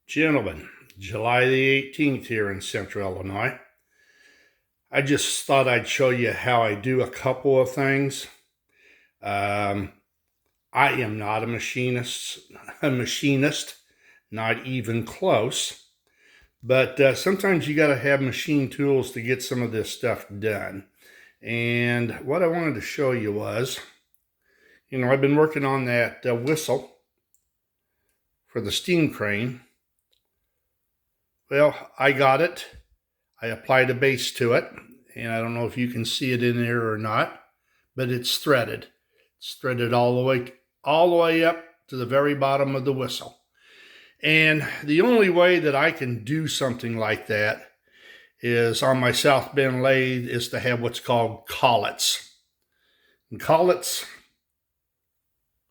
Gentlemen, July the 18th here in Central Illinois. I just thought I'd show you how I do a couple of things. I am not a machinist, not even close. But sometimes you got to have machine tools to get some of this stuff done. And what I wanted to show you was, I've been working on that whistle for the steam crane. Well, I got it. I applied a base to it, and I don't know if you can see it in there or not, but it's threaded. It's threaded all the way up to the very bottom of the whistle. And the only way that I can do something like that is on my South Bend lathe is to have what's called collets. And collets,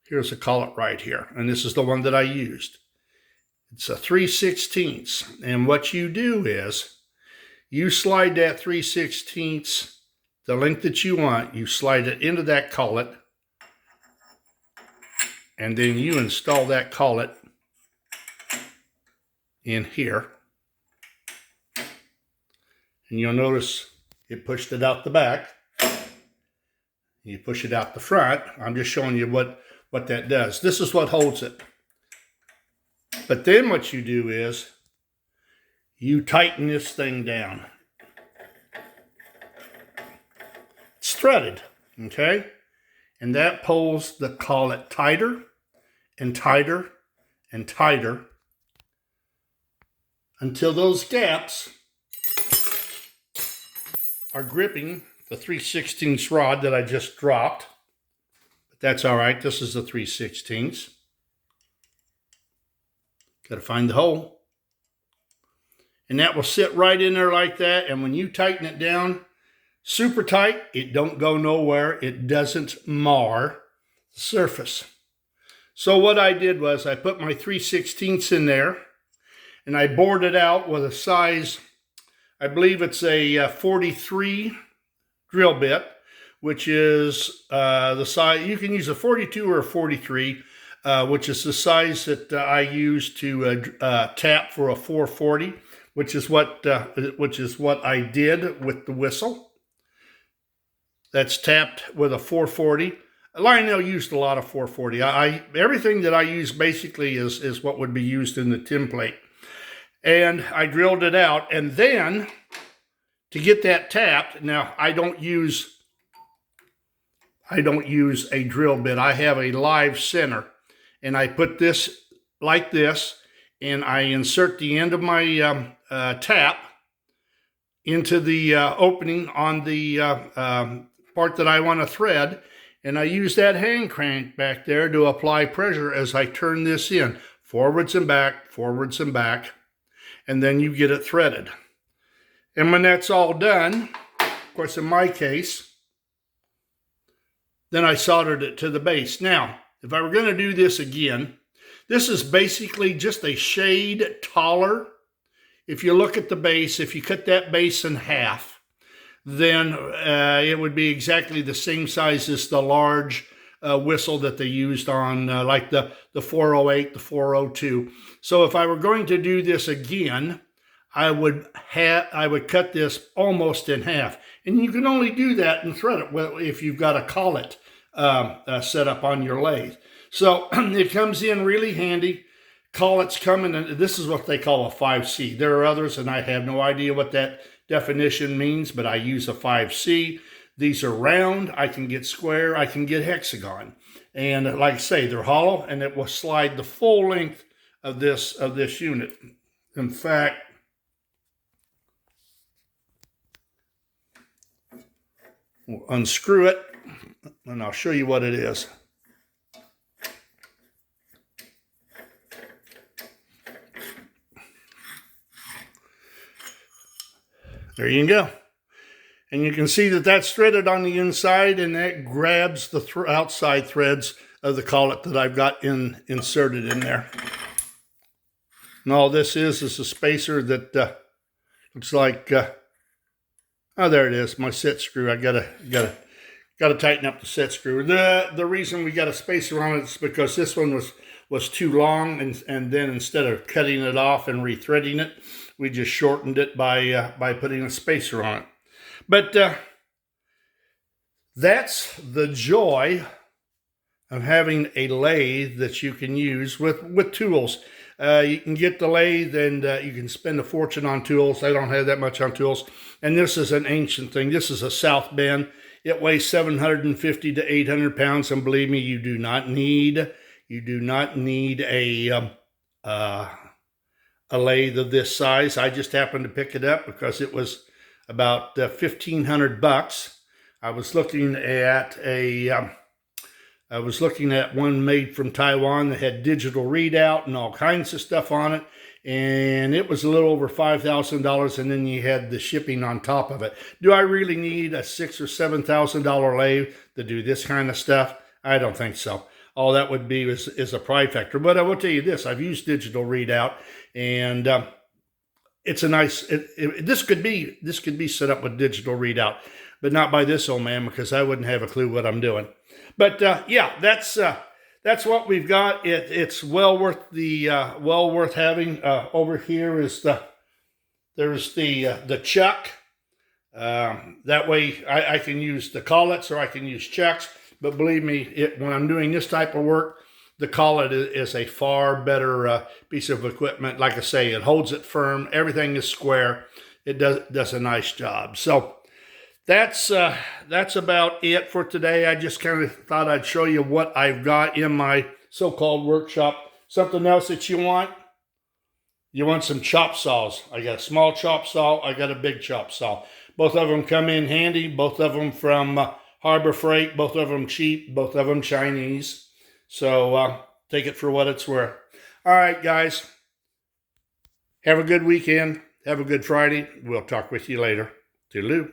here's a collet right here, and this is the one that I used. It's a 3/16, and what you do is you slide that 3/16, the length that you want, you slide it into that collet, and then you install that collet in here. And you'll notice it pushed it out the back. You push it out the front. I'm just showing you what that does. This is what holds it. But then what you do is you tighten this thing down. It's threaded, okay? And that pulls the collet tighter and tighter and tighter until those gaps are gripping the 3/16 rod that I just dropped. But that's all right. This is the 3/16. Got to find the hole. And that will sit right in there like that. And when you tighten it down super tight, it don't go nowhere. It doesn't mar the surface. So what I did was I put my 3/16 in there and I bored it out with a size, I believe it's a 43 drill bit, which is the size, you can use a 42 or a 43, which is the size that I use to tap for a 440, which is what I did with the whistle. That's tapped with a 440. Lionel used a lot of 440. Everything that I use basically is what would be used in the template. And I drilled it out, and then to get that tapped, now I don't use a drill bit. I have a live center. And I put this like this, and I insert the end of my tap into the opening on the part that I want to thread, and I use that hand crank back there to apply pressure as I turn this in, forwards and back, and then you get it threaded. And when that's all done, of course in my case, then I soldered it to the base. Now, if I were going to do this again, this is basically just a shade taller. If you look at the base, if you cut that base in half, then it would be exactly the same size as the large whistle that they used on like the 408, the 402. So if I were going to do this again, I would cut this almost in half. And you can only do that and thread it if you've got a collet set up on your lathe. So it comes in really handy. Collets come in, and this is what they call a 5C. There are others, and I have no idea what that definition means, but I use a 5C. These are round. I can get square. I can get hexagon. And like I say, they're hollow, and it will slide the full length of this unit. In fact, we'll unscrew it, and I'll show you what it is. There you go. And you can see that that's threaded on the inside, and that grabs the outside threads of the collet that I've got inserted in there. And all this is a spacer that looks like, oh, there it is, my set screw. I gotta tighten up the set screw. The reason we got a spacer on it is because this one was too long, and then instead of cutting it off and rethreading it, we just shortened it by putting a spacer on it. But that's the joy of having a lathe that you can use with tools. You can get the lathe, and you can spend a fortune on tools. I don't have that much on tools. And this is an ancient thing. This is a South Bend. It weighs 750 to 800 pounds. And believe me, you do not need a lathe of this size. I just happened to pick it up because it was about $1,500. I was looking at one made from Taiwan that had digital readout and all kinds of stuff on it, and it was a little over $5,000, and then you had the shipping on top of it. Do I really need a $6,000 or $7,000 lathe to do this kind of stuff? I don't think so. All that would be is a pride factor. But I will tell you this: I've used digital readout, and it's a nice. This could be set up with digital readout, but not by this old man, because I wouldn't have a clue what I'm doing. But yeah, that's what we've got. It's well worth having. Over here is there's the chuck. That way I can use the collets or I can use chucks. But believe me, when I'm doing this type of work, the collet is a far better piece of equipment. Like I say, it holds it firm. Everything is square. It does a nice job. So that's about it for today. I just kind of thought I'd show you what I've got in my so-called workshop. Something else that you want? You want some chop saws. I got a small chop saw. I got a big chop saw. Both of them come in handy. Both of them from Harbor Freight. Both of them cheap. Both of them Chinese. So take it for what it's worth. All right, guys. Have a good weekend. Have a good Friday. We'll talk with you later. Toodaloo.